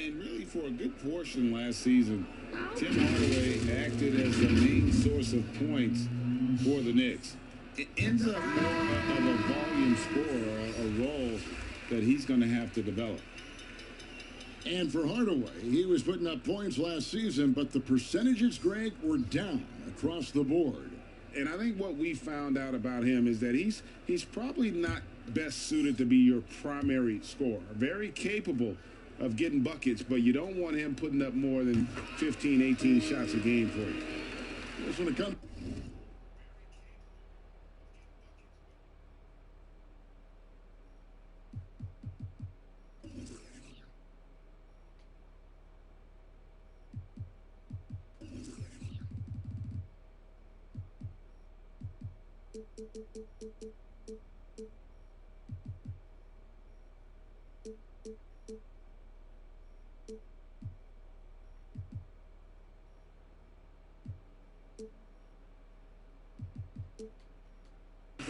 And really, for a good portion last season, Tim Hardaway acted as the main source of points for the Knicks. It ends up more of a volume scorer, a role that he's going to have to develop. And for Hardaway, he was putting up points last season, but the percentages, Greg, were down across the board. And I think what we found out about him is that he's probably not best suited to be your primary scorer. Very capable of getting buckets, but you don't want him putting up more than 15, 18 shots a game for you. This one to come.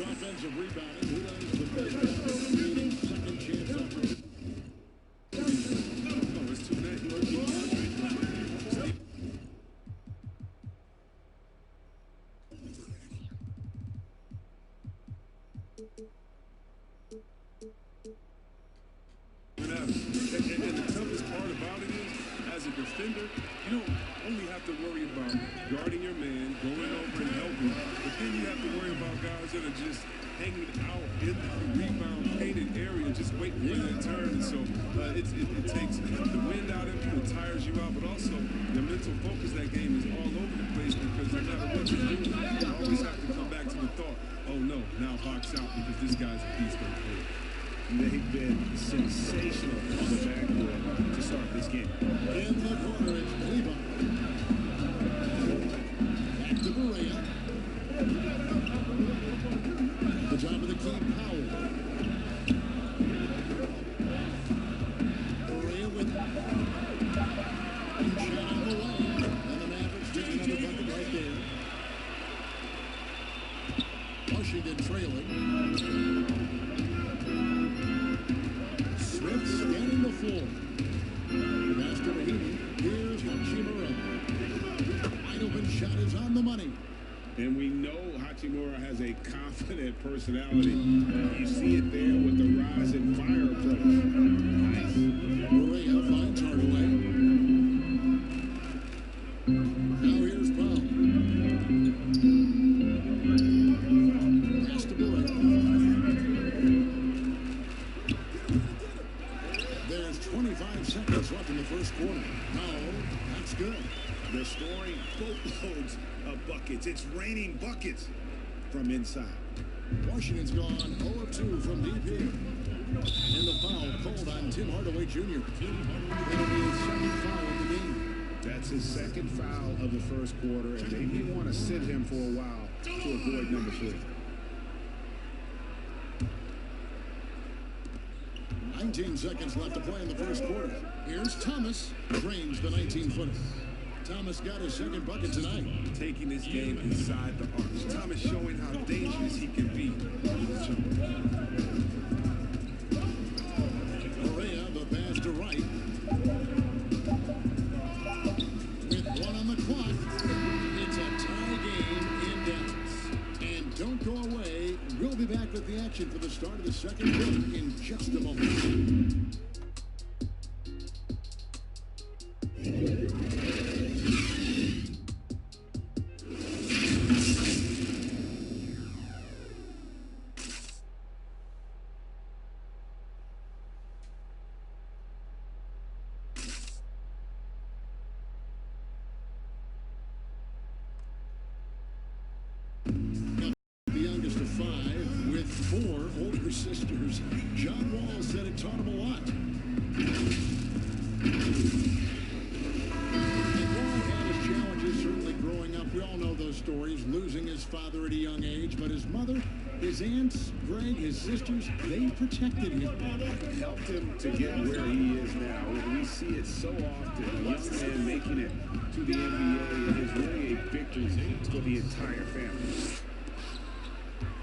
Offensive rebounding. Who does the best second chance opportunity? Oh, it's too late. And the toughest part about it is, as a defender, you don't only have to worry about guarding your man, going over and helping, but then you have to worry about guys that are just hanging out in the rebound painted area, just waiting for their turn. And so it takes the wind out of you, it tires you out, but also the mental focus that game is all over the place because no matter what you do, you always have to come back to the thought, oh no, now box out because this guy's a beast on the field. They've been sensational on the backboard to start this game. In the corner, it's Cleveland. Back to Berea. The job of the key, Powell. Berea with shot on the way. And the Mavericks take another bucket right there. Washington trailing. Scanning the floor. Pass to Rahimi. Here's Hachimura. Wide open shot is on the money. And we know Hachimura has a confident personality. You see it there with the rise and fire approach. Nice. Berea finds Hardaway. Now here's Powell. Pass to Berea. There's 25 seconds left in the first quarter. Powell, that's good. They're scoring boatloads of buckets. It's raining buckets from inside. Washington's gone 0 of 2 from deep here. And the foul called on Tim Hardaway Jr. That'll be his second foul of the game. That's his second foul of the first quarter, and they may want to sit him for a while to avoid number 3. 19 seconds left to play in the first quarter. Here's Thomas. Drains the 19-footer. Thomas got his second bucket tonight. Taking this game inside the arc. Thomas showing how dangerous he can be. Berea, the pass to right. With 1 on the clock, it's a tie game in Dallas. And don't go away. We'll be back with the action for the start of the second quarter in just a moment. Sisters. John Wall said it taught him a lot. And Wall had his challenges certainly growing up. We all know those stories, losing his father at a young age, but his mother, his aunts, Greg, his sisters, they protected him. Helped him to get where he is now. We see it so often. A young man making it to the NBA is really a victory for the entire family.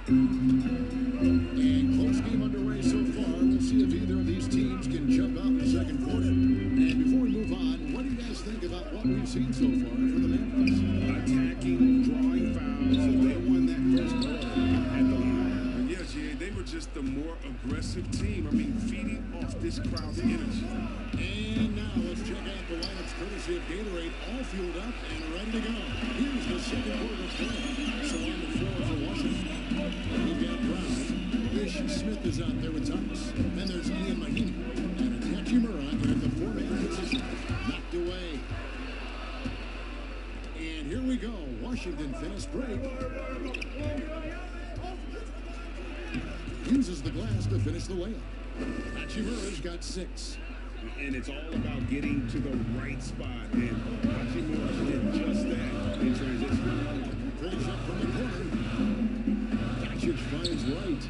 And close game underway so far. We'll see if either of these teams can jump out in the second quarter. And before about what we've seen so far from the Mavericks. Attacking, drawing fouls. They won that first quarter at the line. But yeah, GA, they were just the more aggressive team. I mean, feeding off this crowd's energy. And now let's check out the lineups courtesy of Gatorade, all fueled up and ready to go. Here's the second quarter play. So on the floor for Washington, we've got Brown. Smith is out there with Thomas. Then there's Ian Mahinmi and Hachimura in the four-man position. Knocked away. And here we go. Washington fast break. Uses the glass to finish the layup. Hachimura's got 6. And it's all about getting to the right spot. And Hachimura did just that in transition. Pulls up from the corner. Doncic finds right.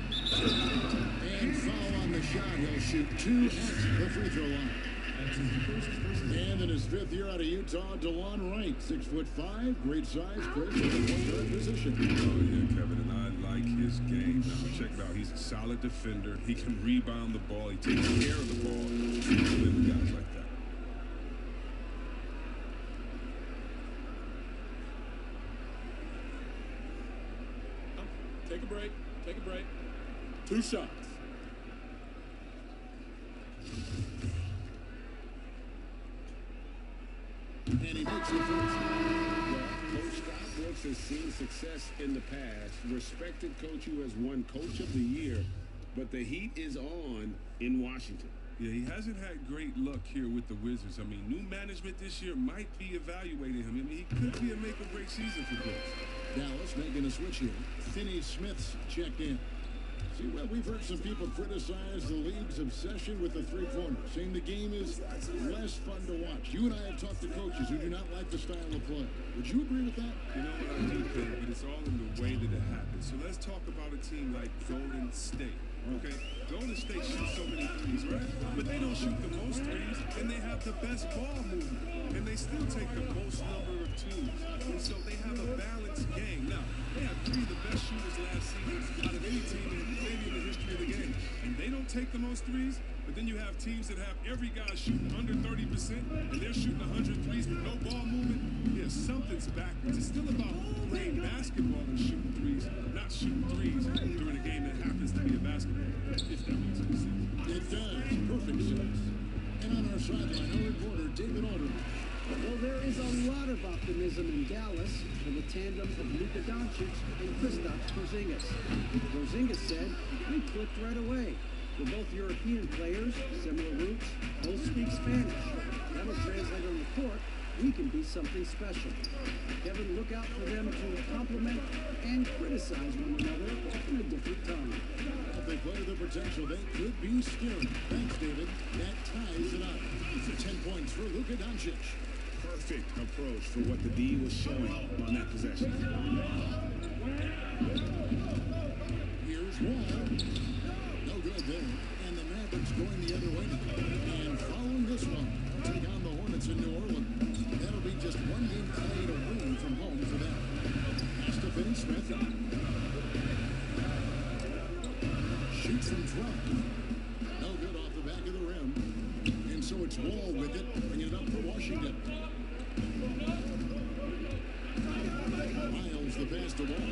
And foul on the shot. He'll shoot 2 at the free throw line. And in his 5th year out of Utah, DeLon Wright, 6'5", great size, Chris, in the point guard position. Oh yeah, Kevin, and I like his game. Now check it out. He's a solid defender. He can rebound the ball. He takes care of the ball. I live guys like that. Take a break. Take a break. 2 shots. And he makes the first. Coach Scott Brooks has seen success in the past. Respected coach who has won Coach of the Year. But the heat is on in Washington. Yeah, he hasn't had great luck here with the Wizards. I mean, new management this year might be evaluating him. I mean, he could be a make-or-break season for Brooks. Dallas making a switch here. Finney Smith's checked in. See, well, we've heard some people criticize the league's obsession with the three-pointer, saying the game is less fun to watch. You and I have talked to coaches who do not like the style of play. Would you agree with that? You know what, I do, Pete, but it's all in the way that it happens. So let's talk about a team like Golden State. Okay, Golden State shoots so many threes, right? But they don't shoot the most threes, and they have the best ball movement, and they still take the most number of twos. And so they have a balanced game. Now, they have 3 of the best shooters last season out of any team maybe in the history of the game. And they don't take the most threes, but then you have teams that have every guy shooting under 30%, and they're shooting 100 threes with no ball movement. Yeah, something's backwards. It's still about playing basketball and shooting threes, not shooting threes during a game that happens to be a basketball. If that makes any sense. It does. Perfect sense. And on our sideline, our reporter, David Alderman. Well, there is a lot of optimism in Dallas for the tandem of Luka Doncic and Kristaps Porzingis. Porzingis said, "We clicked right away. We're both European players, similar roots, both speak Spanish. That'll translate on the court. We can be something special." Kevin, look out for them to compliment and criticize one another in a different tone. If they play the potential, they could be scary. Thanks, David. That ties it up. 10 points for Luka Doncic. Perfect approach for what the D was showing on that possession. Here's Wall. No good there. And the Mavericks going the other way now. And following this one, take on the Hornets in New Orleans. That'll be just 1 game played away from home for them. Pass to Finney Smith. Shoots from 12. No good off the back of the rim. And so it's Wall with it, bringing it up for Washington. Miles the pass to Wall.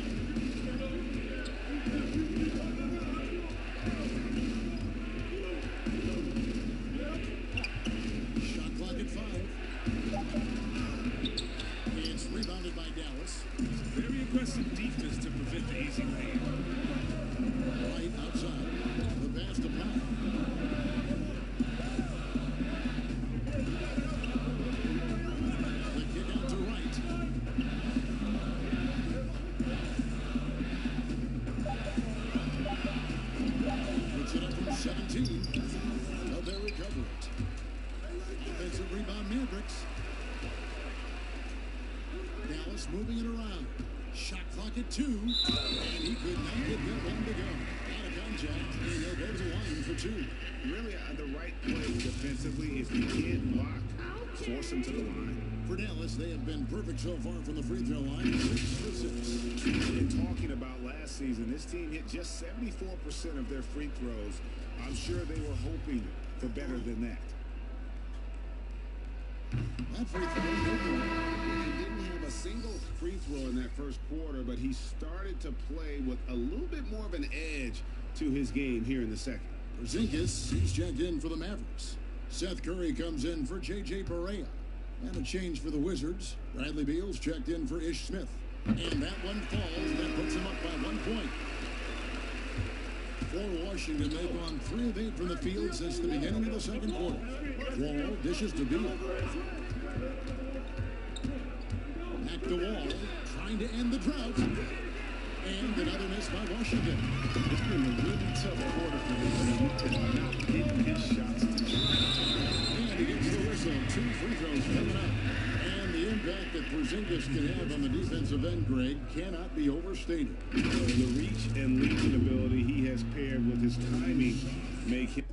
Shot clock at 5. It's rebounded by Dallas. Very aggressive defense to prevent the easy lane. Right outside. The pass to Powell. The kick out to Wright. Puts it up from 17. Well, they'll recover it. Offensive rebound, Mavericks. Dallas moving it around. Shot clock at 2. And he could not get that one to go. Out of contact. And he'll go to the line for 2. Really, the right play defensively. If you can't block, force him to the line. For Dallas, they have been perfect so far from the free throw line. 6 for 6. And talking about last season, this team hit just 74% of their free throws. I'm sure they were hoping for better than that. That free throw, no good. He didn't have a single free throw in that first quarter, but he started to play with a little bit more of an edge to his game here in the second. Porzingis, he's checked in for the Mavericks. Seth Curry comes in for J.J. Barea. And a change for the Wizards. Bradley Beal's checked in for Ish Smith. And that one falls. That puts him up by 1 point. For Washington, they've gone 3 of 8 from the field since the beginning of the second quarter. Wall dishes to Beal. Back to Wall, trying to end the drought. And another miss by Washington. It's been a really tough quarter for him. He cannot hit his shots to try. And he gets the whistle. 2 free throws coming up. And the impact that Porzingis can have on the defensive end, Greg, cannot be overstated. The reach and leaping ability he has paired with his timing make him.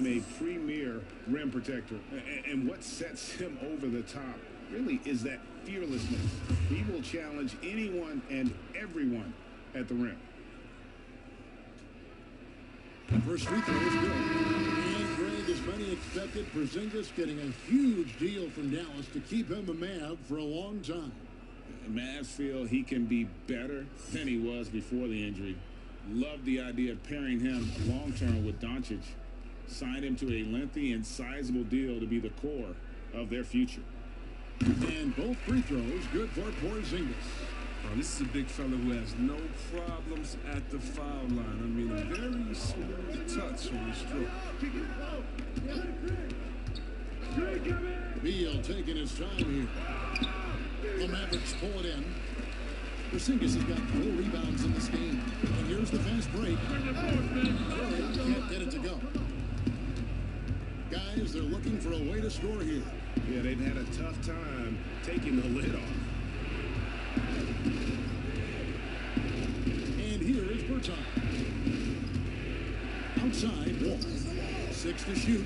A premier rim protector, and what sets him over the top really is that fearlessness. He will challenge anyone and everyone at the rim. The first free throw is good. And Greg, as many expected, Porzingis getting a huge deal from Dallas to keep him a Mav for a long time. Mavs feel he can be better than he was before the injury. Love the idea of pairing him long-term with Doncic. Signed him to a lengthy and sizable deal to be the core of their future. And both free throws good for Porzingis. Oh, this is a big fella who has no problems at the foul line. I mean, a very smooth touch on the stroke. Beal taking his time here. The Mavericks pull it in. Porzingis has got 4 rebounds in this game. And here's the fast break. Curry can't get it to go. Guys, they're looking for a way to score here. Yeah, they've had a tough time taking the lid off. And here is Berton. Outside, Wall. 6 to shoot.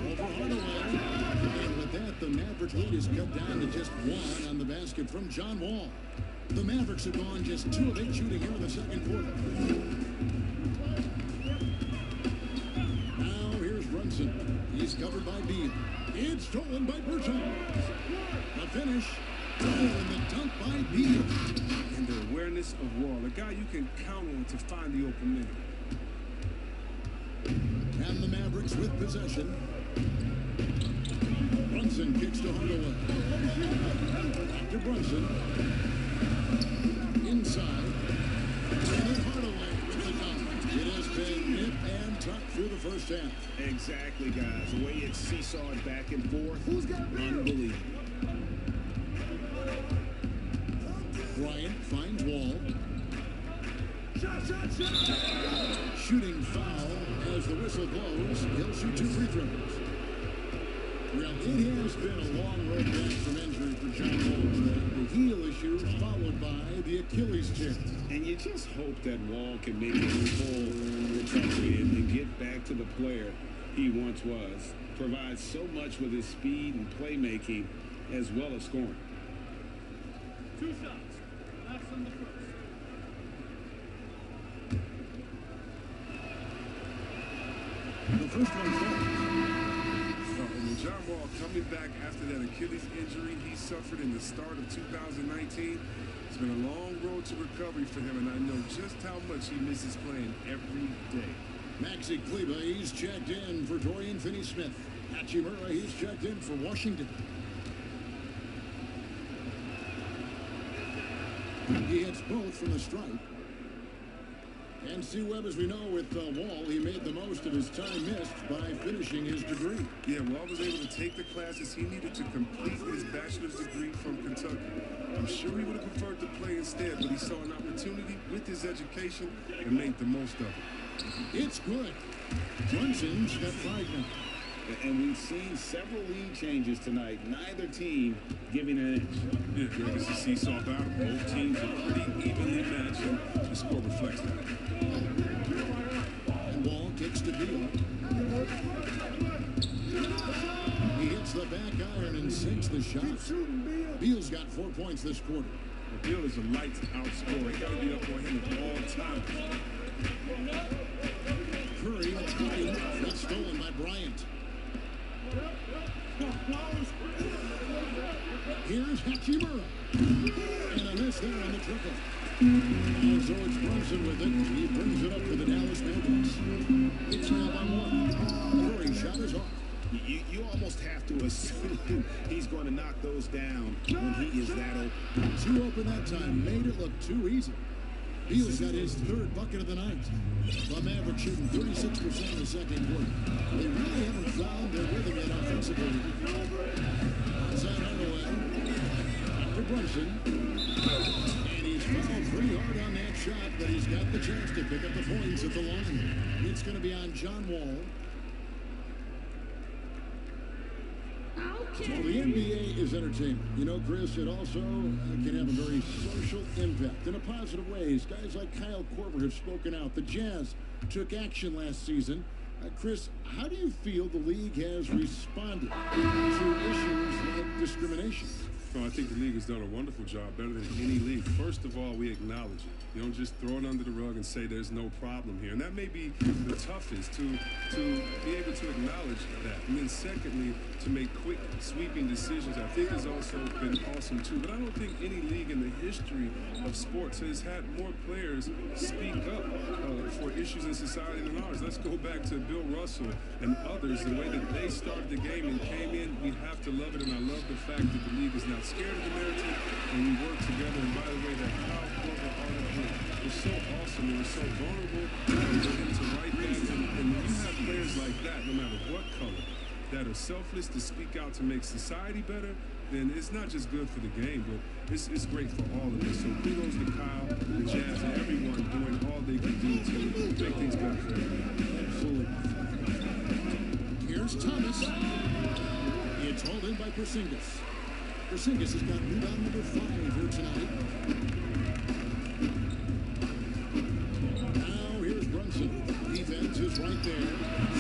Over Hardaway. And with that, the Mavericks lead is cut down to just 1 on the basket from John Wall. The Mavericks have gone just 2 of 8 shooting here in the second quarter. He's covered by Beal. It's stolen by Berton. The finish. Oh, and the dunk by Beal. And the awareness of Wall, a guy you can count on to find the open man. And the Mavericks with possession. Brunson kicks to Hardaway. Back to Brunson. Inside. And Hardaway with the dunk. It has been nip and tuck through the first half. Exactly, guys. The way it's seesawed back and forth, unbelievable. Bryant finds Wall. Shooting foul as the whistle blows. He'll shoot 2 free throws. Well, it has been a long road back from injury for John Wall today. The heel issue followed by the Achilles tear. And you just hope that Wall can make a full recovery and get back to the player he once was. Provides so much with his speed and playmaking as well as scoring. 2 shots. That's on the first. The first one falls. When John Wall coming back after that Achilles injury he suffered in the start of 2019, it's been a long road to recovery for him, and I know just how much he misses playing every day. Maxi Kleba, he's checked in for Dorian Finney-Smith. Hachimura, he's checked in for Washington. He hits both from the stripe. And C. Webb, as we know, with Wall, he made the most of his time missed by finishing his degree. Yeah, Wall was able to take the classes he needed to complete his bachelor's degree from Kentucky. I'm sure he would have preferred to play instead, but he saw an opportunity with his education and made the most of it. It's good. Brunson's got 5 now. And we've seen several lead changes tonight. Neither team giving an inch. Yeah, Greg, it's a seesaw battle. Both teams are pretty evenly matched, and the score reflects that. And Wall kicks to Beal. He hits the back iron and sinks the shot. Beal's got 4 points this quarter. Beal is a lights-out scorer. You got to be up on him at all times. Curry, that's stolen by Bryant. Here's Hachimura. And a miss there on the triple. And so it's Brunson with it. He brings it up for the Dallas Mavericks. It's now by 1. Curry shot is off. You almost have to assume he's going to knock those down when he is that open. Too open that time. Made it look too easy. Beal's got his 3rd bucket of the night. The Mavericks shooting 36% in the second quarter. They really haven't found their rhythm yet offensively. Outside Hardaway. After Brunson. And he's fouled pretty hard on that shot, but he's got the chance to pick up the points at the line. It's going to be on John Wall. Well, the NBA is entertainment. You know, Chris, it also can have a very social impact in a positive ways. Guys like Kyle Korver have spoken out. The Jazz took action last season. Chris, how do you feel the league has responded to issues like discrimination? Oh, I think the league has done a wonderful job, better than any league. First of all, we acknowledge it. You don't just throw it under the rug and say there's no problem here. And that may be the toughest, to be able to acknowledge that. And then secondly, to make quick, sweeping decisions, I think has also been awesome too. But I don't think any league in the history of sports has had more players speak up for issues in society than ours. Let's go back to Bill Russell and others, the way that they started the game and came in. We have to love it, and I love the fact that the league is not scared of the narrative, and we work together. And by the way, that Kyle Korver article was so awesome. It was so vulnerable. It was to right things. And when you have players like that, no matter what color, that are selfless to speak out to make society better, then it's not just good for the game, but it's great for all of us. So kudos to Kyle, the Jazz, and everyone doing all they can do to make things better for everyone. Absolutely. Here's Thomas. It's hauled in by Porzingis. Porzingis has got rebound number 5 here tonight. Now here's Brunson. Defense is right there.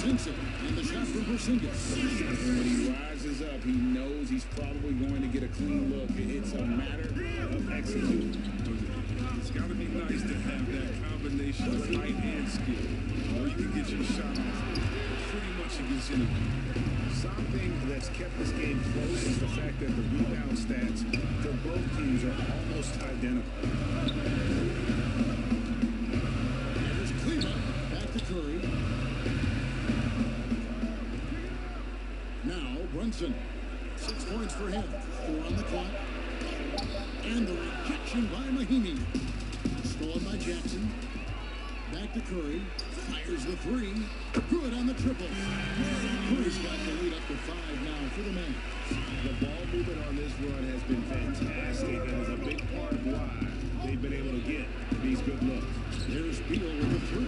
Sinks it. And the shot from Porzingis. When he rises up, he knows he's probably going to get a clean look. It's a matter of executing. It's got to be nice to have that combination of height and skill, where you can get your shot off pretty much against anyone. Something that's kept this game close is the fact that the rebound stats for both teams are almost identical. Here's Cleveland. Back to Curry. Now Brunson. 6 points for him. 4 on the clock. And the rejection by Mahinmi. Stolen by Jackson. Back to Curry. Fires the 3. Good on the triple. Curry's got the lead up to 5 now for the Mavs. The ball movement on this run has been fantastic and is a big part of why they've been able to get these good looks. There's Beal with the 3.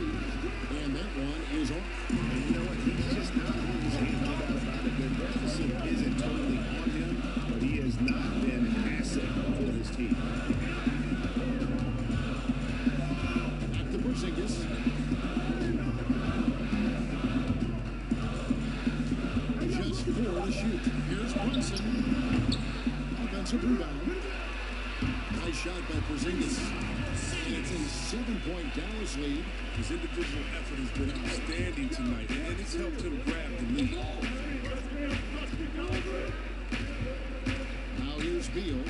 And that one is off. And you know what? He's just not his hands about it. The deficit isn't totally on him, but he has not been an asset for his team. Back to Porzingis. Just 4 to shoot. Here's Brunson. Offensive rebound. Nice shot by Porzingis. And it's a 7-point Dallas lead. His individual effort has been outstanding tonight, and it's helped him grab the lead. Now here's Beal.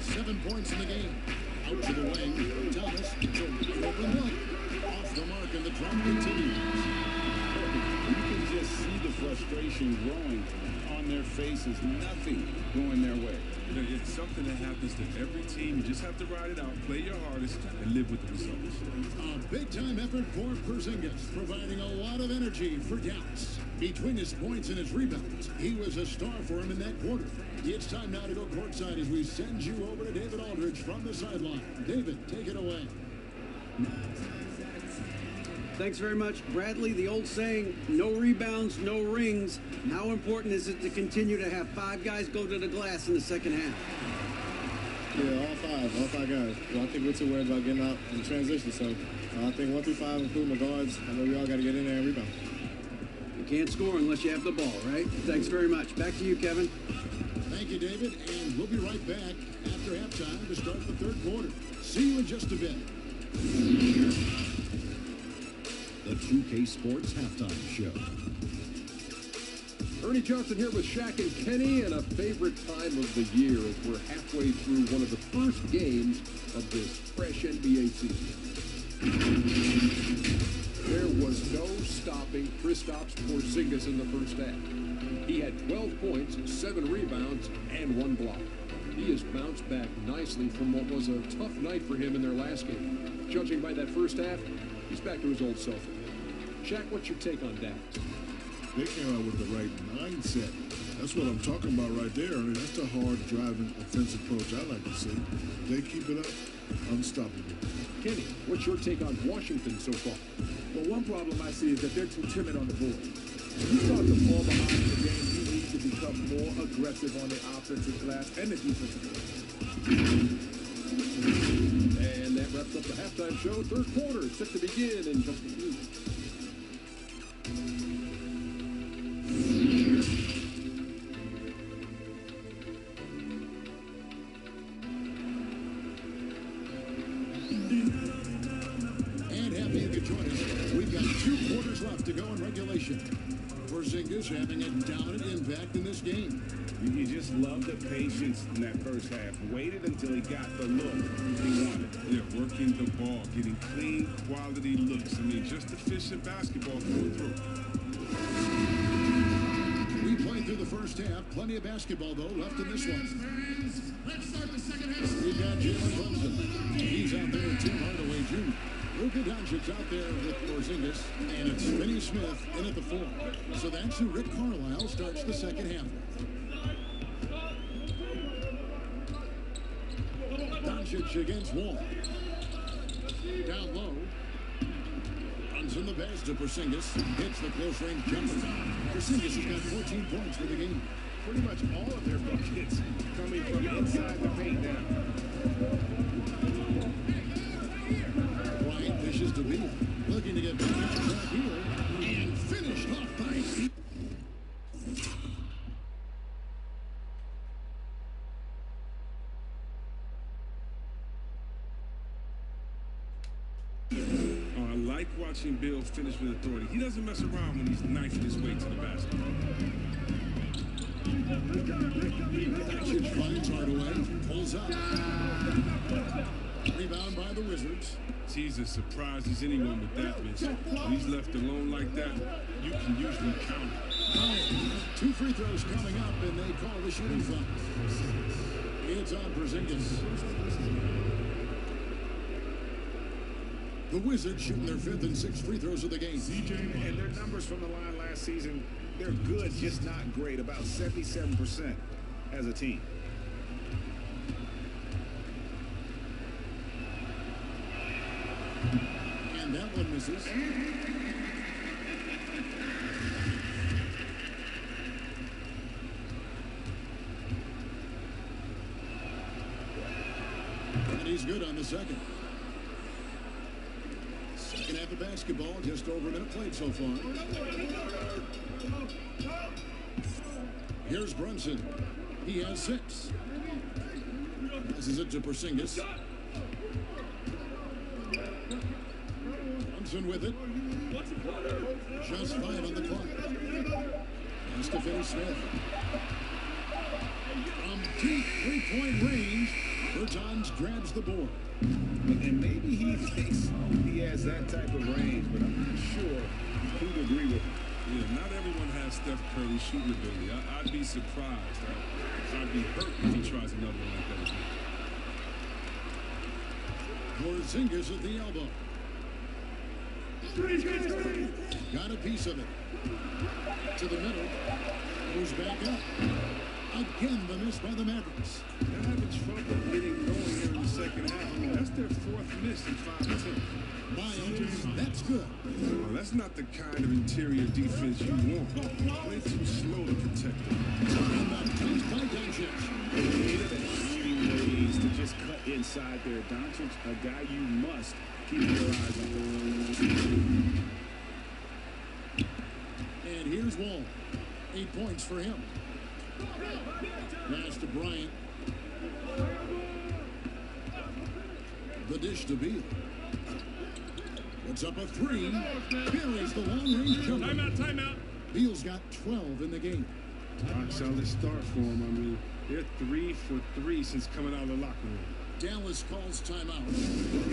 7 points in the game. Out to the wing. Thomas. It's a open look. Off the mark, and the drum continues. You can just see the frustration growing on on their faces, nothing going their way. You know, it's something that happens to every team. You just have to ride it out, play your hardest, and live with the results. A big-time effort for Porzingis, providing a lot of energy for Dallas. Between his points and his rebounds, he was a star for him in that quarter. It's time now to go courtside as we send you over to David Aldridge from the sideline. David, take it away. Thanks very much, Bradley. The old saying, no rebounds, no rings. How important is it to continue to have 5 guys go to the glass in the second half? Yeah, all five guys. Well, I think we're too worried about getting out in transition. So I think 1 through 5, including the guards, I know we all got to get in there and rebound. You can't score unless you have the ball, right? Thanks very much. Back to you, Kevin. Thank you, David, and we'll be right back after halftime to start the third quarter. See you in just a bit. The 2K Sports Halftime Show. Ernie Johnson here with Shaq and Kenny, and a favorite time of the year as we're halfway through one of the first games of this fresh NBA season. There was no stopping Kristaps Porzingis in the first half. He had 12 points, 7 rebounds, and 1 block. He has bounced back nicely from what was a tough night for him in their last game. Judging by that first half, he's back to his old self again. Shaq, what's your take on Dallas? They came out with the right mindset. That's what I'm talking about right there. I mean, that's the hard-driving offensive approach I like to see. If they keep it up, unstoppable. Kenny, what's your take on Washington so far? Well, one problem I see is that they're too timid on the board. When you start to fall behind in the game, you need to become more aggressive on the offensive glass and the defensive glass. And that wraps up the halftime show. Third quarter is set to begin in just a few. And happy you could join us. We've got 2 quarters left to go in regulation. Porzingis having a dominant impact in this game. You just love the patience in that first half. Waited until he got the look he wanted. Yeah, working the ball, getting clean, quality looks. I mean, just efficient basketball through. We played through the first half. Plenty of basketball, though, left in this one. Let's start the second half. We've got Jalen Brunson. He's out there with Tim Hardaway Jr. Luka Doncic's out there with Porzingis, and it's Finney Smith in at the 4. So that's who Rick Carlisle starts the second half with. Doncic against Wall. Down low. Runs in the pass to Porzingis. Hits the close-range jumper. Porzingis has got 14 points for the game. Pretty much all of their buckets coming from inside the paint now. Bryant dishes to Beal. Looking to get back on track here. And finished off by Beal. I like watching Bill finish with authority. He doesn't mess around when he's knifing his way to the basket. Doncic finds Hardaway. Pulls up. Rebound by the Wizards. He's as surprised as anyone with that miss. When he's left alone like that, you can usually count it. 2 free throws coming up, and they call the shooting foul. It's on Porzingis. The Wizards shooting their 5th and 6th free throws of the game. And their numbers from the line last season, they're good, just not great. About 77% as a team. And that one misses. And he's good on the second. Second half of basketball, just over a minute played so far. Here's Brunson. He has 6. Passes it to Porzingis. Brunson with it. Just 5 on the clock. Pass to Finney Smith. From deep 3-point range, Bertans grabs the board. And maybe he thinks he has that type of range, but I'm not sure he'd agree with him. Yeah, not everyone has got Steph Curry shooting ability. I'd be surprised. I'd be hurt if he tries another one like that again. Porzingis at the elbow. Got a piece of it. To the middle. Goes back up. Again, the miss by the Mavericks. They're having trouble getting going here in the second half. I mean, that's their 4th miss in 5 attempts. Miles, that's good. Well, that's not the kind of interior defense you want. Way too slow to protect them. And the touch by Doncic. Shooting ways to just cut inside there. Doncic, a guy you must keep your eyes on. And here's Wall. 8 points for him. Pass to Bryant. The dish to Beal. Puts up a 3. Buries the long-range jumper. Timeout. Beal's got 12 in the game. Rock solid start for him. I mean, they're 3 for 3 since coming out of the locker room. Dallas calls timeout.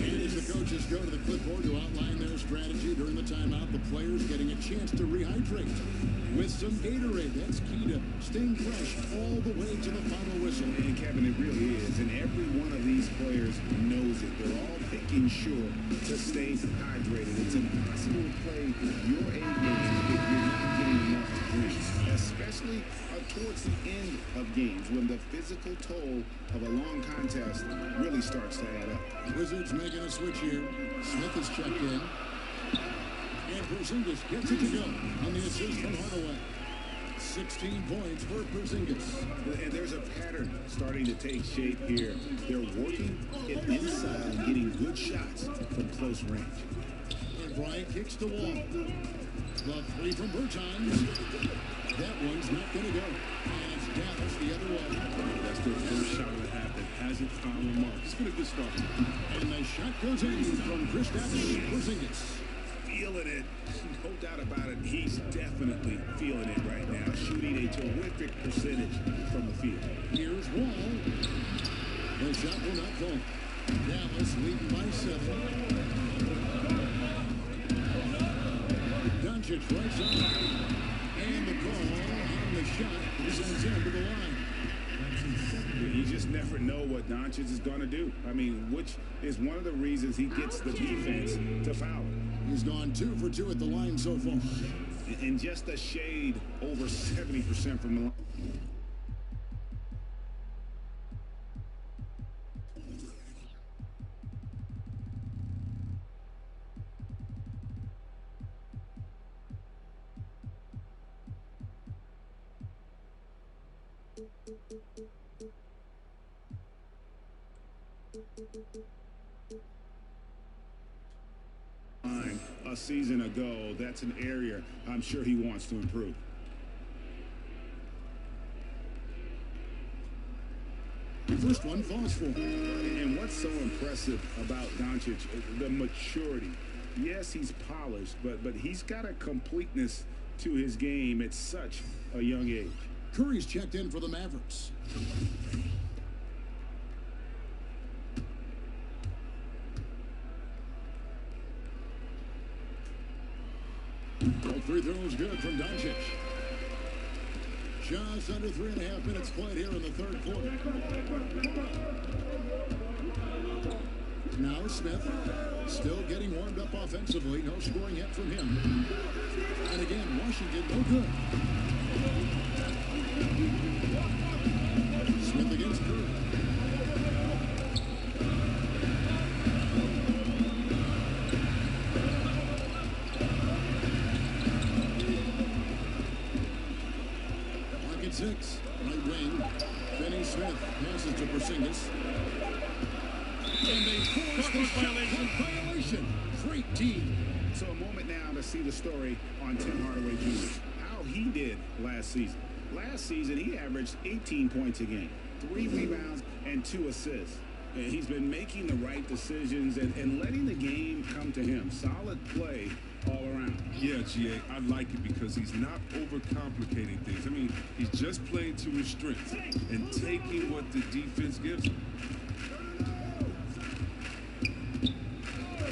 And as the coaches go to the clipboard to outline their strategy during the timeout, the players getting a chance to rehydrate with some Gatorade. That's key to staying fresh all the way to the final whistle. And Kevin, it really is. And every one of these players knows it. They're all making sure to stay hydrated. It's impossible to play your A game if you're not getting enough drinks, especially towards the end of games when the physical toll of a long contest really starts to add up. Wizards making a switch here. Smith is checked in. And Porzingis gets it to go on the assist from Hardaway. 16 points for Porzingis. And there's a pattern starting to take shape here. They're working it inside and getting good shots from close range. And Bryant kicks the wall. The 3 from Bertans. That one's not going to go. And it's Dallas the other way. That's their first shot of the half that hasn't found a mark. It's been a good start. And the shot goes in from Kristaps Porzingis. Feeling it. No doubt about it. He's definitely feeling it right now. Shooting a terrific percentage from the field. Here's Wall. The shot will not go. Dallas leading by 7. Doncic right side. And the call on the shot sends him to the line. You just never know what Doncic is going to do. I mean, which is one of the reasons he gets the defense to foul. He's gone 2 for 2 at the line so far. And just a shade over 70% from the line. A season ago, that's an area I'm sure he wants to improve. The first one falls for him. And what's so impressive about Doncic, the maturity. Yes, he's polished, but he's got a completeness to his game at such a young age. Curry's checked in for the Mavericks. All 3 throws good from Doncic. Just under 3.5 minutes played here in the 3rd quarter. Now Smith still getting warmed up offensively. No scoring yet from him. And again, Washington no good. Smith against Curry. Pocket 6, right wing. Finney Smith passes to Porzingis. And they force the violation. Great team. So a moment now to see the story on Tim Hardaway Jr. How he did last season. Last season, he averaged 18 points a game, 3 rebounds, and 2 assists. And he's been making the right decisions and letting the game come to him. Solid play all around. Yeah, GA, I like it because he's not overcomplicating things. I mean, he's just playing to his strengths and taking what the defense gives him.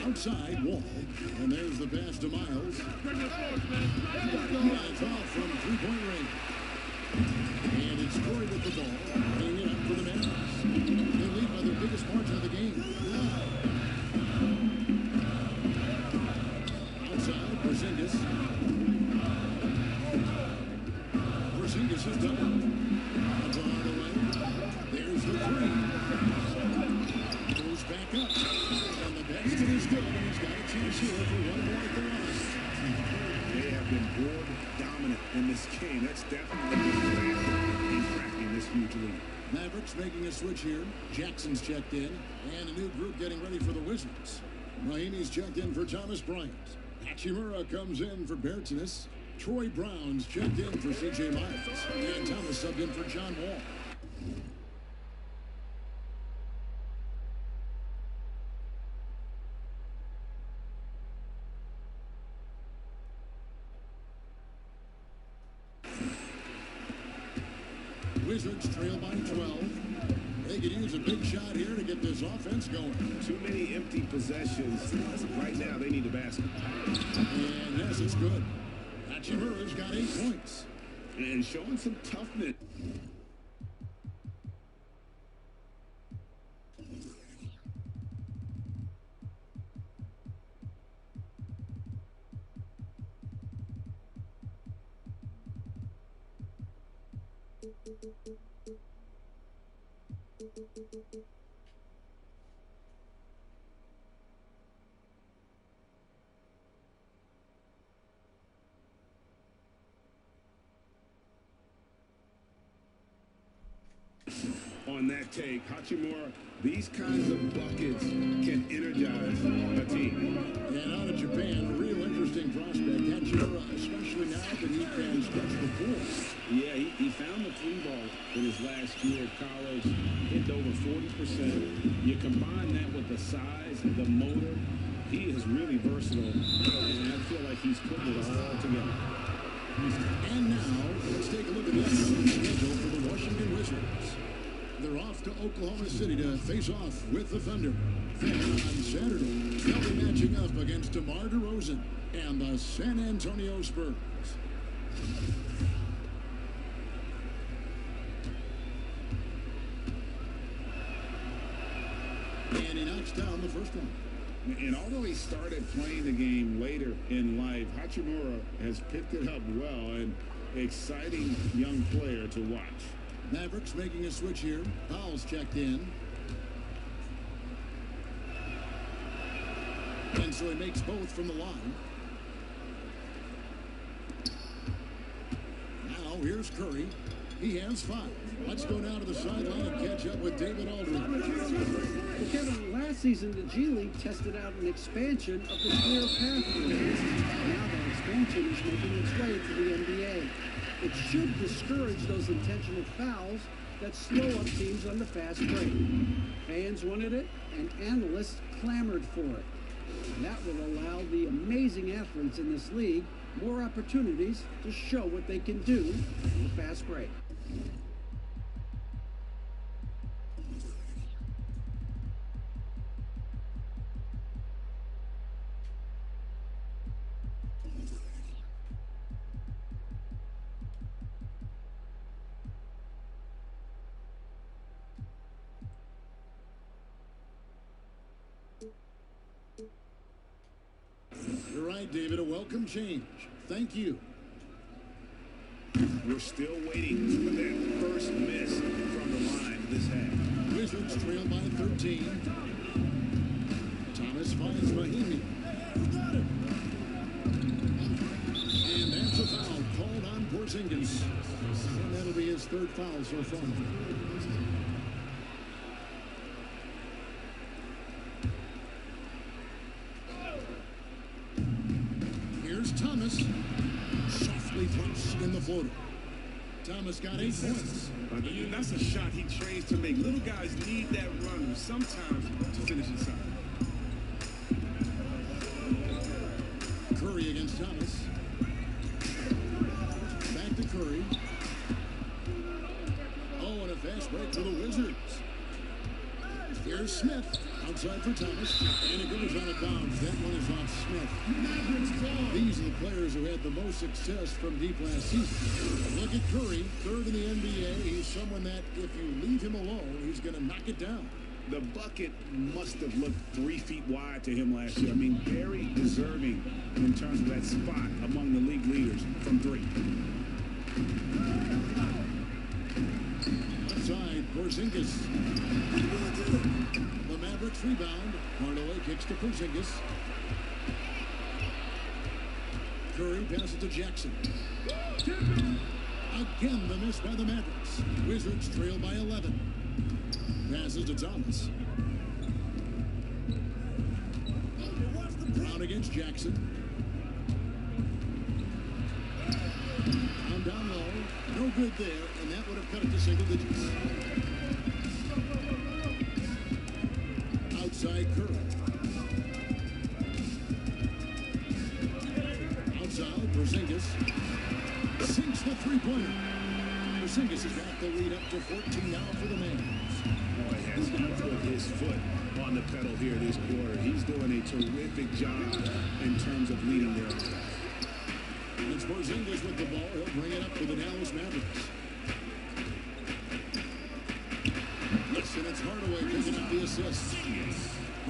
outside Wall. And there's the pass to Miles. Miles off from three-point range. And it's Corey with the ball, laying it up for the Mavericks. They lead by their biggest margin of the game. Outside, Porzingis. Porzingis is done. LeBron away. There's the three. Goes back up. And the basket is good. And he's got a chance here for one more at the line. They have been board dominant in this game. That's definitely been in cracking this huge lead. Mavericks making a switch here. Jackson's checked in. And a new group getting ready for the Wizards. Raheemi's checked in for Thomas Bryant. Hachimura comes in for Bertans. Troy Brown's checked in for C.J. Miles. And Thomas subbed in for John Wall. Wizards trail by 12. They could use a big shot here to get this offense going. Too many empty possessions. Right now, they need the basket. And yes, it's good. Hachimura's got 8 points. And showing some toughness. On that take, Hachimura, these kinds of buckets can energize a team. And out of Japan, a real interesting prospect. Hachimura, especially now that he can stretch the floor. Yeah, he found the three ball in his last year at college, hit over 40%. You combine that with the size, the motor, he is really versatile, and I feel like he's putting it all together. And now, let's take a look at the upcoming schedule for the Washington Wizards. They're off to Oklahoma City to face off with the Thunder. Then on Saturday, they'll be matching up against DeMar DeRozan and the San Antonio Spurs. And he knocks down the first one. And although he started playing the game later in life, Hachimura has picked it up well, and exciting young player to watch. Mavericks making a switch here. Powell's checked in. And so he makes both from the line. Now here's Curry. He has 5. Let's go down to the sideline and catch up with David Aldridge. Well, Kevin, last season the G League tested out an expansion of the clear path rules. Now that expansion is making its way to the NBA. It should discourage those intentional fouls that slow up teams on the fast break. Fans wanted it, and analysts clamored for it. That will allow the amazing athletes in this league more opportunities to show what they can do on the fast break. You're right, David. A welcome change. Thank you. We're still waiting for that first miss from the line this half. Wizards trail by 13. Thomas finds Raheemi. And that's a foul called on Porzingis. And that'll be his 3rd foul so far. Here's Thomas. Softly drops in the floater. Thomas got 8 points. That's a shot he trains to make. Little guys need that run sometimes to finish inside. Curry against Thomas. Back to Curry. Oh, and a fast break for the Wizards. Here's Smith. Outside for Thomas, and it goes out of bounds. That one is off Smith. These are the players who had the most success from deep last season. Look at Curry, third in the NBA. He's someone that if you leave him alone, he's going to knock it down. The bucket must have looked 3 feet wide to him last year. I mean, very deserving in terms of that spot among the league leaders from 3. Outside, Porzingis. The Mavericks rebound. Hardaway kicks to Porzingis. Curry passes to Jackson. Again, the miss by the Mavericks. Wizards trail by 11. Passes to Thomas. Brown against Jackson. Down low. No good there, and that would have cut it to single digits. Outside Curry. Outside Porzingis. Sinks the three-pointer. Porzingis has got the lead up to 14 now for the Mavs. Boy, has he put his foot on the pedal here this quarter. He's doing a terrific job in terms of leading their attack. It's Porzingis with the ball. He'll bring it up to the Dallas Mavericks. Yes, and it's Hardaway picking up the assists.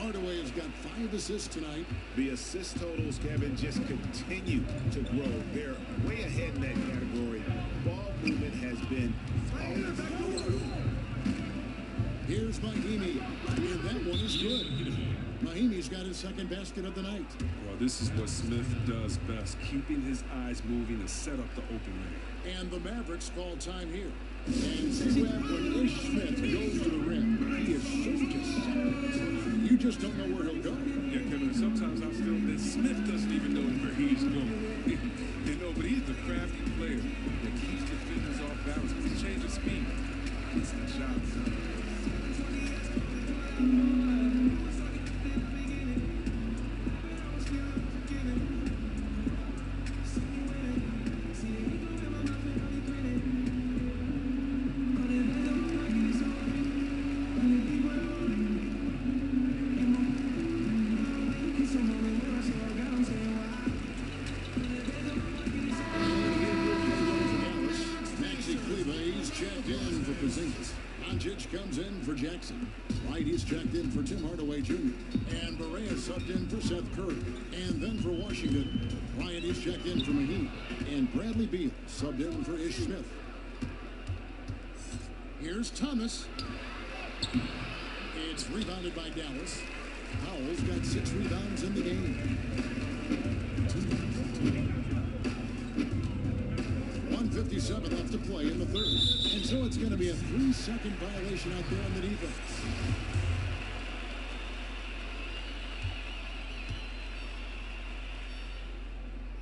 Hardaway has got 5 assists tonight. The assist totals, Kevin, just continue to grow. They're way ahead in that category. Ball movement has been flawless. Here's Mahimi, and that one is good. Mahimi's got his second basket of the night. Well, this is what Smith does best, keeping his eyes moving to set up the open man. And the Mavericks call time here. And see that when Ish Smith goes to the rim, he is so deceptive. You just don't know where he'll go. Yeah, Kevin, sometimes I feel that Smith doesn't even know where he's going. But he's the crafty player that keeps defenders off balance with a change of speed. It's the job done. Comes in for Jackson. Wright is checked in for Tim Hardaway Jr. And Barea subbed in for Seth Curry. And then for Washington, Bryant is checked in for Mahimi. And Bradley Beal subbed in for Ish Smith. Here's Thomas. It's rebounded by Dallas. Powell's got 6 rebounds in the game. 1:57 left to play in the third. And so it's going to be a 3-second violation out there on the defense.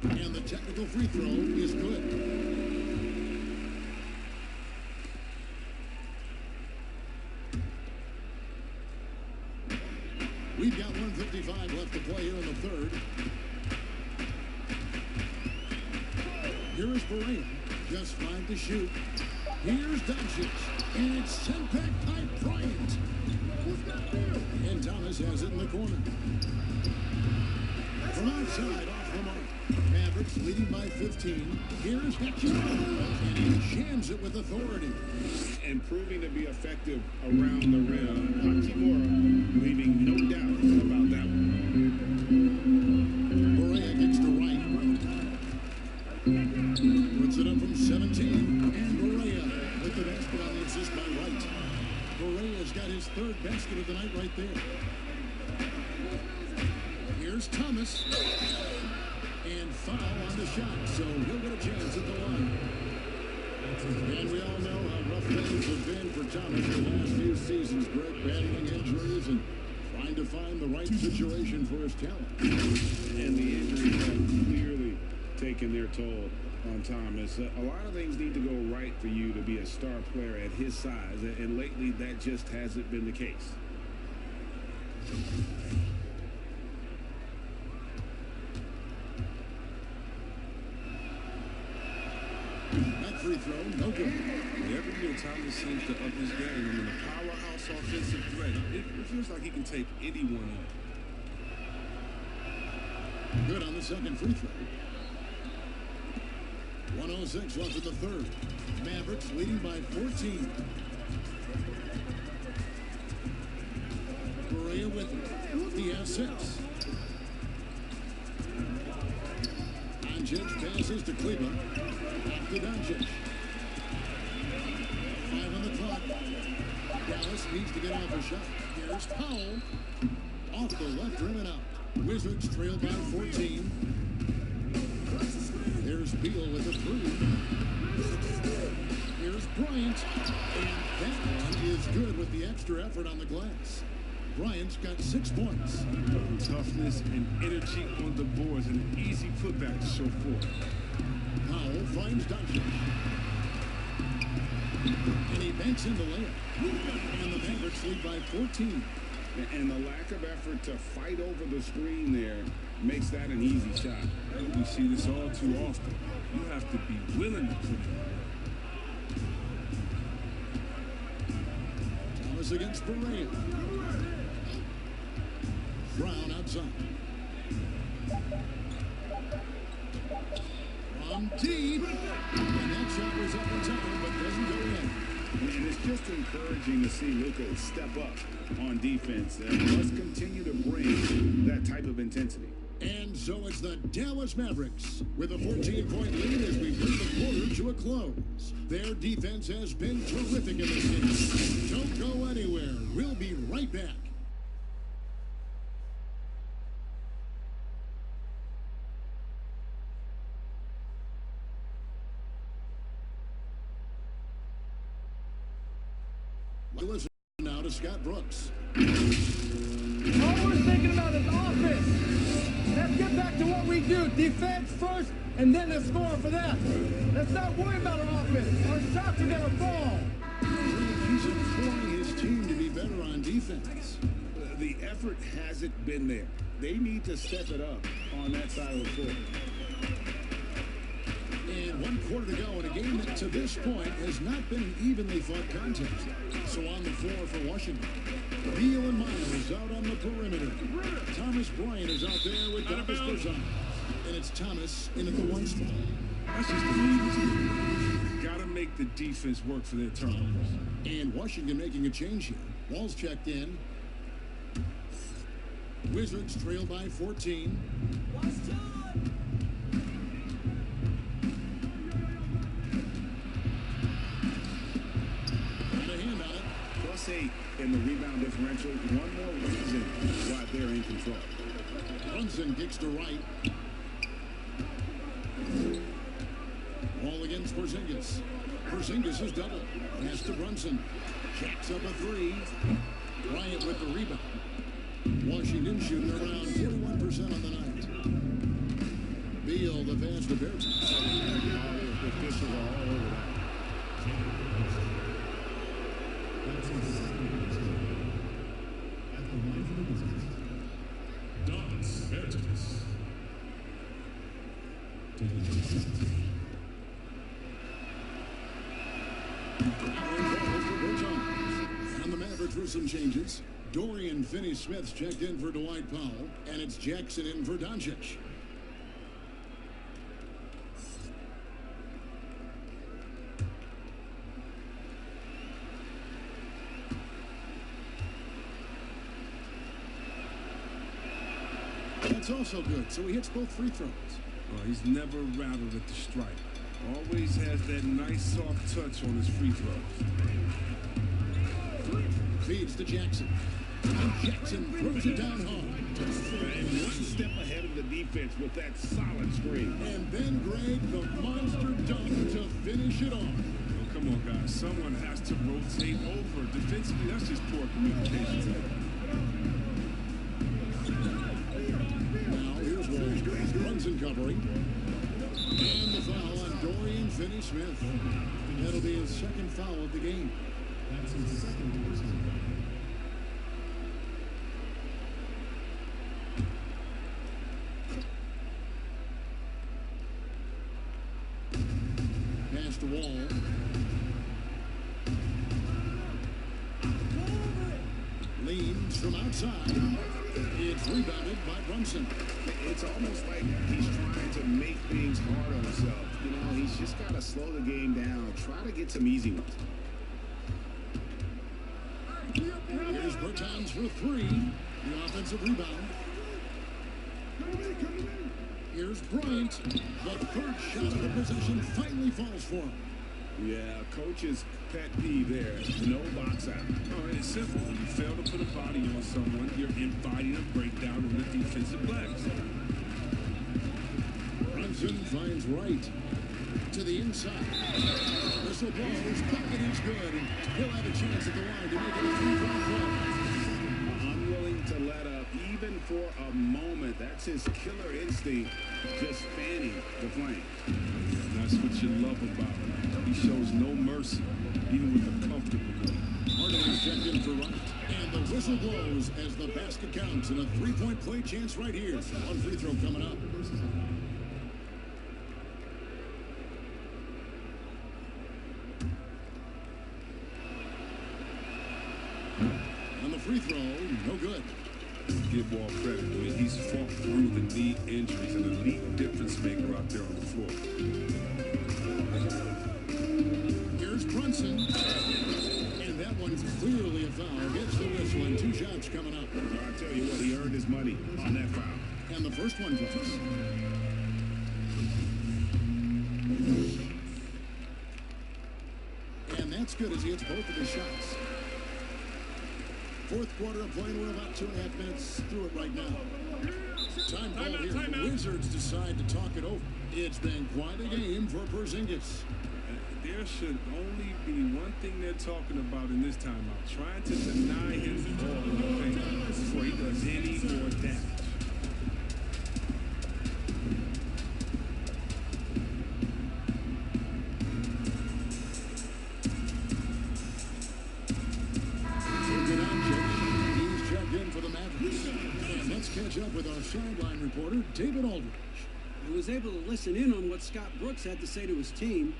And the technical free throw is good. We've got 1:55 left to play here in the third. Here is Barea. Just 5 to shoot. Here's Doncic. And it's sent back by Bryant. And Thomas has it in the corner. From outside, off the mark. Mavericks leading by 15. Here's Hachimura. And he jams it with authority. And proving to be effective around the rim. Hachimura leaving no doubt about that one. Barea gets to right. Puts it up from 17. And Barea with the basket on the assist by Wright. Barea's got his 3rd basket of the night right there. Here's Thomas. And foul on the shot, so he'll get a chance at the line. And we all know how rough things have been for Thomas the last few seasons, Greg, battling injuries and trying to find the right situation for his talent. And the injuries have clearly taken their toll on Thomas. A lot of things need to go right for you to be a star player at his size, and lately that just hasn't been the case. That free throw, no good. Every year, Thomas seems to up his game. I mean, a powerhouse offensive threat. It feels like he can take anyone on. Good on the second free throw. 1:06 left in the third. Mavericks leading by 14. Berea with it. He has 6. Doncic passes to Kleba. Back to Doncic. 5 on the clock. Dallas needs to get off a shot. Here's Powell. Off the left rim and out. Wizards trail by 14. Here's Beal with a 3. Here's Bryant. And that one is good with the extra effort on the glass. Bryant's got 6 points. Toughness and energy on the boards and an easy putback to show for it. Powell finds Doncic. And he banks in the layup. And the Mavericks lead by 14. And the lack of effort to fight over the screen there makes that an easy shot. We see this all too often. You have to be willing to put it in. Thomas against Berea. Brown outside. From deep. And that shot was up in time, but doesn't go in. And it's just encouraging to see Luka step up on defense and must continue to bring that type of intensity. And so it's the Dallas Mavericks with a 14-point lead as we bring the quarter to a close. Their defense has been terrific in this game. Don't go anywhere. We'll be right back. Listen now to Scott Brooks. All we're thinking about is offense. Let's get back to what we do. Defense first, and then let's score for that. Let's not worry about our offense. Our shots are going to fall. He's imploring his team to be better on defense. The effort hasn't been there. They need to step it up on that side of the floor. And 1 quarter to go in a game that to this point has not been an evenly fought contest. So on the floor for Washington, Beal and Miles out on the perimeter. Thomas Bryant is out there with Davis Bergeron. And it's Thomas in at the 1 spot. That's just the lead. Got to make the defense work for their turnovers. And Washington making a change here. Ball's checked in. Wizards trail by 14. +8 in the rebound differential. One more reason why they're in control. Brunson kicks to right. Ball against Porzingis. Porzingis is double. Pass to Brunson. Jacks up a 3. Bryant with the rebound. Washington shooting around 41% on the night. Beal, the pass to Bear. The officials are all over that. And the Mavericks with some changes. Dorian Finney-Smith's checked in for Dwight Powell, and it's Jackson in for Doncic. That's also good, so he hits both free throws. Oh, he's never rattled at the stripe. Always has that nice soft touch on his free throws. Feeds to Jackson. And Jackson throws it down hard. And one step ahead of the defense with that solid screen. And then Greg, the monster dunk to finish it off. Oh, come on, guys. Someone has to rotate over. Defensively, that's just poor communication. Now, here's Brunson covering. And the foul on Dorian Finney-Smith. And that'll be his second foul of the game. That's his second personal. Pass to to Wall. Leans from outside. It's rebounded by Brunson. It's almost like he's trying to make things hard on himself. You know, he's just got to slow the game down, try to get some easy ones. Here's Bertans for three. The offensive rebound. Here's Bryant. The third shot of the possession finally falls for him. Yeah, coach's pet peeve there. No box out. Oh, it's simple. When you fail to put a body on someone, you're inviting a breakdown on the defensive glass. Brunson finds Wright to the inside. Whistle blows, bucket is good, and he'll have a chance at the line to make it a three-point play. Unwilling to let up, even for a moment. That's his killer instinct, just fanning the flame. And that's what you love about him. He shows no mercy, even with a comfortable lead. Hardaway checked in for Wright, and the whistle blows as the basket counts, and a three-point play chance right here. One free throw coming up. And the free throw, no good. Give Wall credit. I mean, he's fought through the knee injuries, an elite difference maker out there on the floor. Here's Brunson. And that one's clearly a foul. Gets the whistle, and two shots coming up. I tell you what, he earned his money on that foul. And the first one drops. And that's good as he hits both of his shots. Fourth quarter of play, we're about 2.5 minutes through it right now. Time called here. The Wizards decide to talk it over. It's been quite a game for Porzingis. There should only be one thing they're talking about in this timeout. Trying to deny him the ball in the paint before he does any more damage. Catch up with our sideline reporter, David Aldridge. He was able to listen in on what Scott Brooks had to say to his team.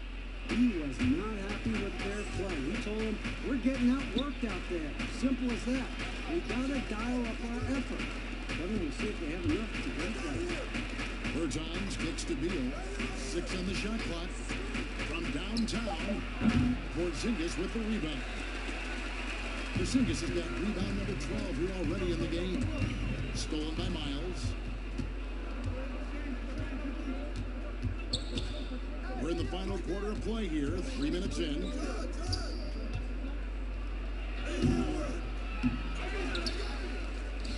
He was not happy with their play. He told them, we're getting outworked out there. Simple as that. We got to dial up our effort. Then we'll see if they have enough to get it. Bertans kicks to Beal. 6 on the shot clock. From downtown, Porzingis with the rebound. Porzingis has got rebound number 12 here already in the game. Stolen by Miles. We're in the final quarter of play here, 3 minutes in.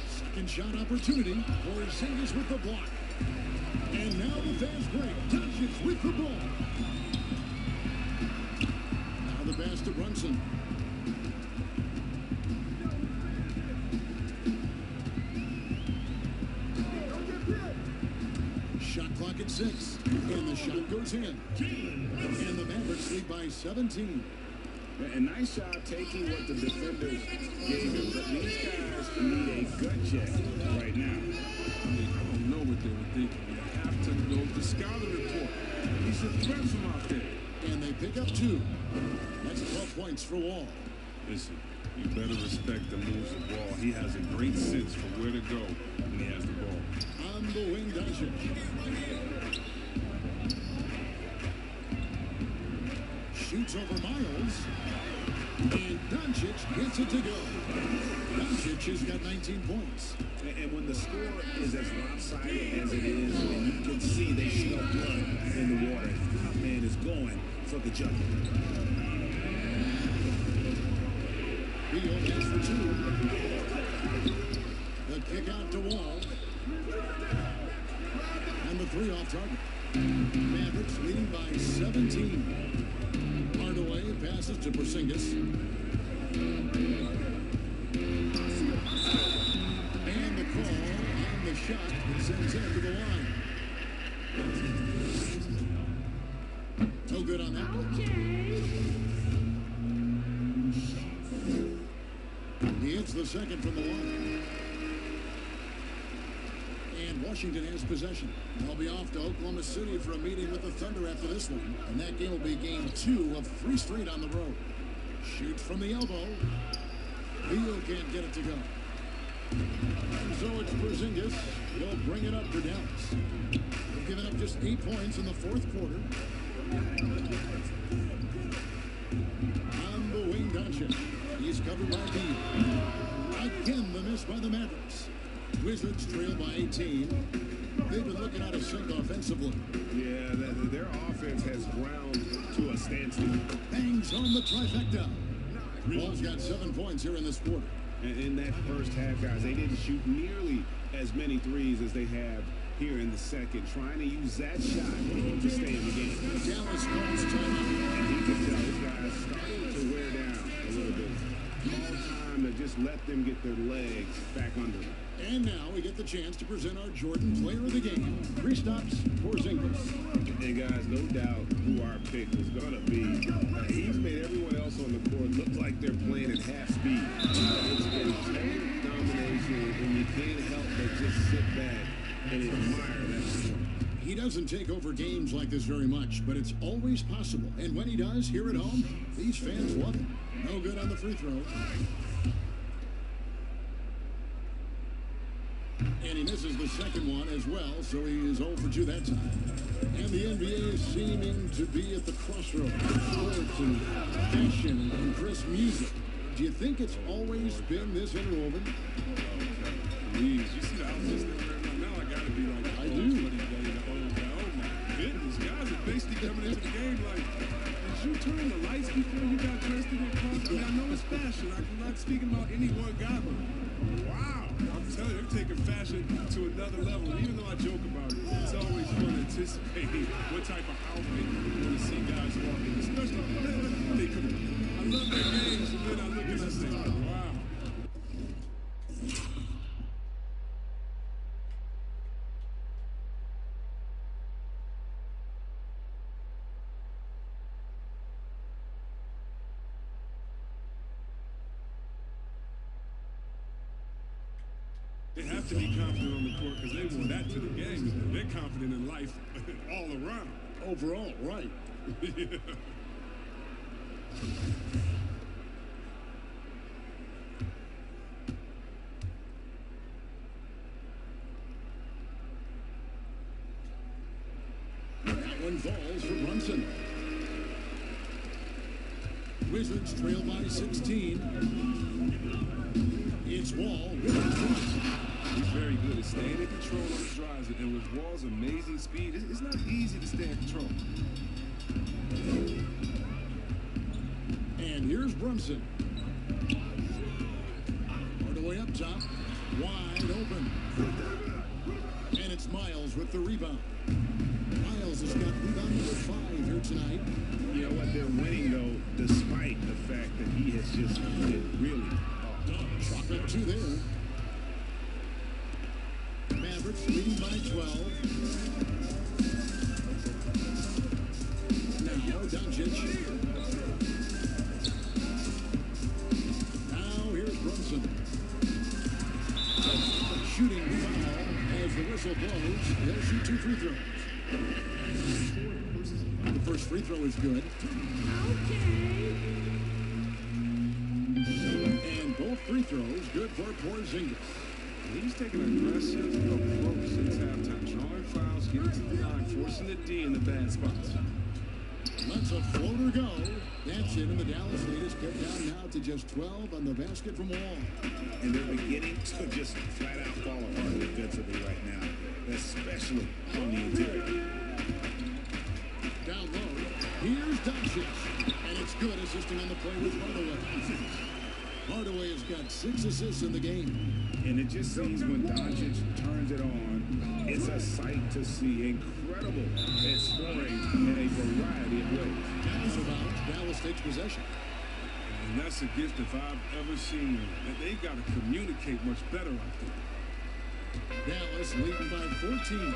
Second shot opportunity. Porzingis with the block. And now the fast break. Doncic with the ball. Now the pass to Brunson. Shot clock at 6, and the shot goes in. And the Mavericks lead by 17. A nice job taking what the defenders gave him, but these guys need a gut check right now. I mean, I don't know what they were thinking. You have to know the scouting report. He's a threat from out there. And they pick up 2. That's 12 points for Wall. Listen, you better respect the moves of Wall. He has a great sense for where to go when he has the ball. On the wing, Doncic. Shoots over Miles. And Doncic gets it to go. Doncic has got 19 points. And when the score is as lopsided as it is, and you can see they smell blood in the water, top man is going for the jumper. Beal has for 2. The kick out to Wall. And the 3 off target. Mavericks leading by 17. Hardaway passes to Porzingis. And the call on the shot sends him to the line. No good on that one. He hits the second from the line. And Washington has possession. They'll be off to Oklahoma City for a meeting with the Thunder after this one. And that game will be game 2 of 3 straight on the road. Shoots from the elbow. Beal can't get it to go. And so it's Porzingis. He'll bring it up for Dallas. They've given up just 8 points in the 4th quarter. On the wing, Doncic. He's covered by Beal. Again, the miss by the Mavericks. Wizards trail by 18. They've been looking out of sync offensively. Yeah, their offense has ground to a standstill. Bangs on the trifecta. Paul's got 7 points here in this quarter. And in that first half, guys, they didn't shoot nearly as many threes as they have here in the second, trying to use that shot to stay in the game. Dallas calls timeout. And he can tell his guys starting to wear down a little bit. All time to just let them get their legs back under them. And now we get the chance to present our Jordan Player of the Game. Kristaps Porzingis. And guys, no doubt who our pick was going to be. He's made everyone else on the court look like they're playing at half speed. It's been total domination, and you can't help but just sit back and admire that performance. He doesn't take over games like this very much, but it's always possible. And when he does, here at home, these fans love it. No good on the free throw. And he misses the second one as well, so he is 0 for 2 that time. And the NBA is seeming to be at the crossroads of sports and fashion and crisp music. Do you think it's always been this interwoven? Please, you see the outfits they're wearing right now? I gotta be like, I do. Oh my goodness, guys are basically coming into the game like, did you turn the lights before you got dressed in your clothes? I mean, I know it's fashion. I'm not speaking about any one guy, but wow. I'm telling you, they're taking fashion to another level. Even though I joke about it, it's always fun anticipating what type of outfit you're going to see guys walking. Especially, come on. I love their games, and then I look at this thing like, wow. They have to be confident on the court because they won that to the game. They're confident in life all around. Overall, right. Yeah. That one falls for Brunson. Wizards trail by 16. It's Wall with the try. He's very good at staying in control on his drives, and with Wall's amazing speed, it's not easy to stay in control. And here's Brunson. Hardaway up top, wide open. And it's Miles with the rebound. Miles has got rebound number 5 here tonight. You know what? They're winning, though, despite the fact that he has just been really Chocolate 2 there. Mavericks leading by 12. Now Doncic. Now here's Brunson. Shooting foul as the whistle blows. He'll shoot 2 free throws. The first free throw is good. And both free throws good for Porzingis. He's taking an aggressive approach since halftime. Drawing fouls, getting to the line, forcing the D in the bad spots. Lets a floater go. That's it, and the Dallas lead is cut down now to just 12 on the basket from Wall. And they're beginning to just flat out fall apart defensively right now, especially on the interior. Down low, here's Doncic, and it's good, assisting on the play with Hardaway. Hardaway has got 6 assists in the game. And it just seems when Doncic turns it on, it's a sight to see. Incredible at scoring in a variety of ways. Dallas about. Dallas takes possession. And that's a gift if I've ever seen them. That they've got to communicate much better out there. Dallas leading by 14.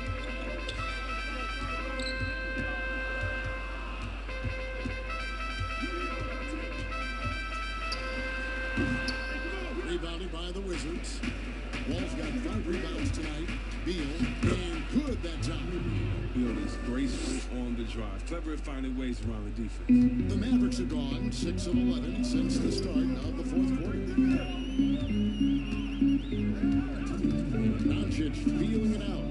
Rebounded by the Wizards. Wall's got 5 rebounds tonight. Beal, and good that time. Beal is graceful on the drive, clever at finding ways around the defense. The Mavericks are gone 6 of 11 since the start of the fourth quarter. Doncic feeling it out.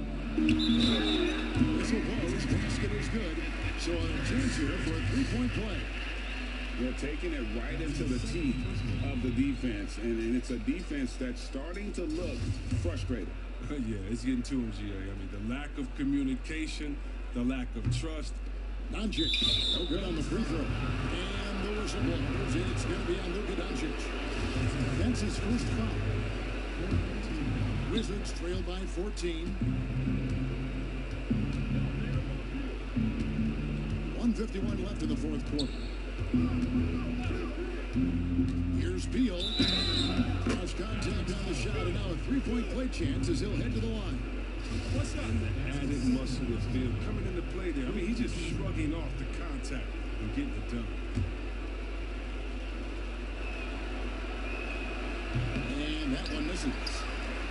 Whistle blows, basket is good. So a chance here for a three-point play. They're taking it right into the teeth of the defense, and it's a defense that's starting to look frustrated. Yeah, it's getting to him, GA. I mean, the lack of communication, the lack of trust. Doncic, no good on the free throw. And the whistle blows, and it's going to be on Luka Doncic. That's his first foul. Wizards trail by 14. 1:51 left in the fourth quarter. Here's Beal. Cross contact on the shot, and now a three-point play chance as he'll head to the line. What's up? And the added muscle with Beal coming into play there. I mean, he's just shrugging off the contact and getting it done. And that one misses.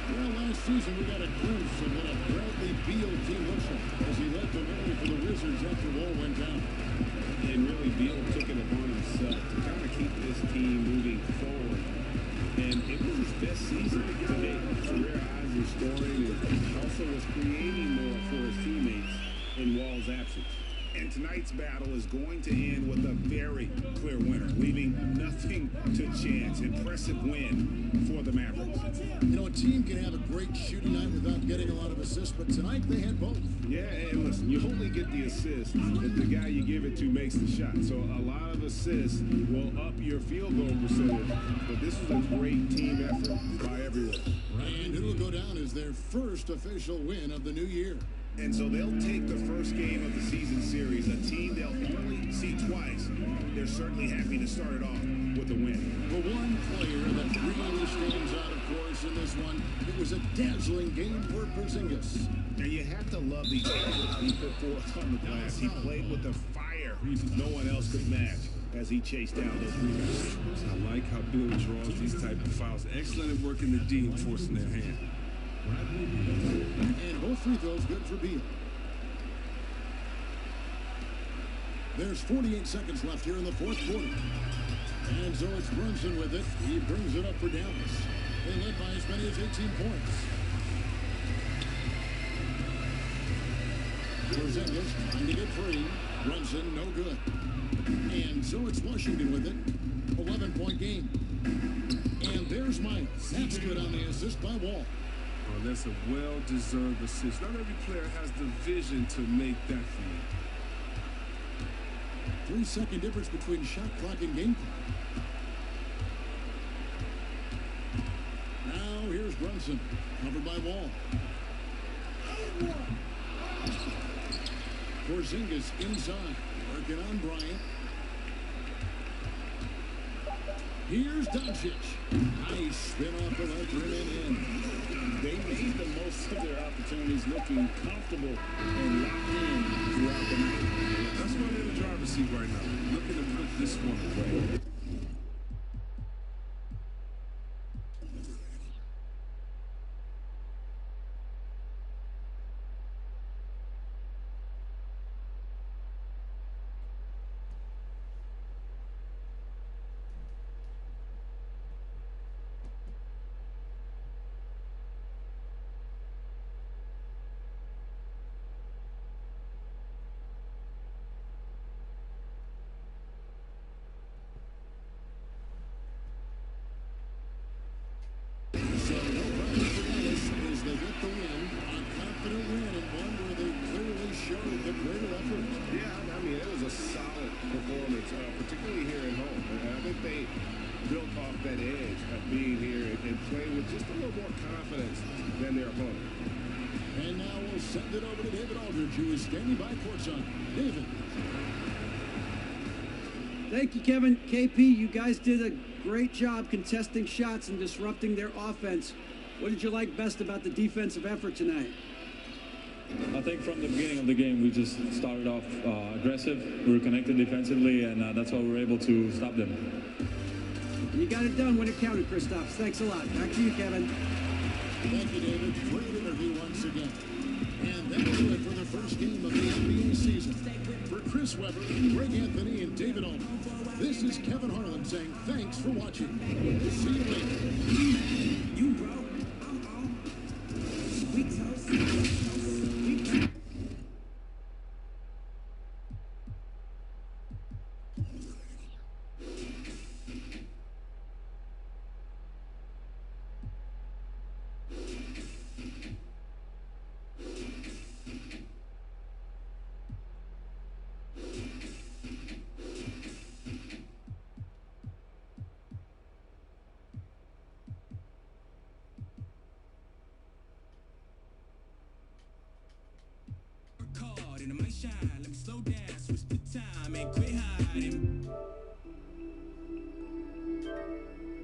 Well, last season we got a glimpse of what a Bradley Beal team looks like as he led the way for the Wizards after Wall went down. And really, Beal took it upon himself to kind of keep this team moving forward. And it was his best season to date. Career highs in scoring, and also was creating more for his teammates in Wall's absence. And tonight's battle is going to end with a very clear winner, leaving nothing to chance. Impressive win for the Mavericks. You know, a team can have a great shooting night without getting a lot of assists, but tonight they had both. Yeah, and listen, you only get the assist if the guy you give it to makes the shot. So a lot of assists will up your field goal percentage, but this was a great team effort by everyone. And it'll go down as their first official win of the new year. And so they'll take the first game of the season series, a team they'll only see twice. They're certainly happy to start it off with a win. The one player that really stands out, of course, in this one, it was a dazzling game for Porzingis. And you have to love the efforts he put forth on the glass. He played with the fire no one else could match as he chased down those rebounds. I like how Bill draws these type of fouls. Excellent at working the D and forcing their hand. And both free throws good for Beal. There's 48 seconds left here in the fourth quarter. And so it's Brunson with it. He brings it up for Dallas. They led by as many as 18 points. Porzingis trying to get free. Brunson no good. And so it's Washington with it. 11-point game. And there's Miles. That's good on the assist by Wall. Well, that's a well-deserved assist. Not every player has the vision to make that feed. 3-second difference between shot clock and game clock. Now here's Brunson, covered by Wall. Porzingis inside, working on Bryant. Here's Doncic. Nice spin off the left rim and in. They made the most of their opportunities, looking comfortable and locked in throughout the night. That's why they're in the driver's seat right now, looking to put this one away. Thank you, Kevin. KP, you guys did a great job contesting shots and disrupting their offense. What did you like best about the defensive effort tonight? I think from the beginning of the game, we just started off aggressive. We were connected defensively, and that's why we were able to stop them. You got it done when it counted, Kristaps. Thanks a lot. Back to you, Kevin. Thank you, David. Great interview once again. And that'll do it for the first game of the NBA season. For Chris Webber, Greg Anthony, and David Allman, this is Kevin Harlan saying thanks for watching. See you later. You bro. Sweet toast. Card and it might shine. Let me slow down. Switch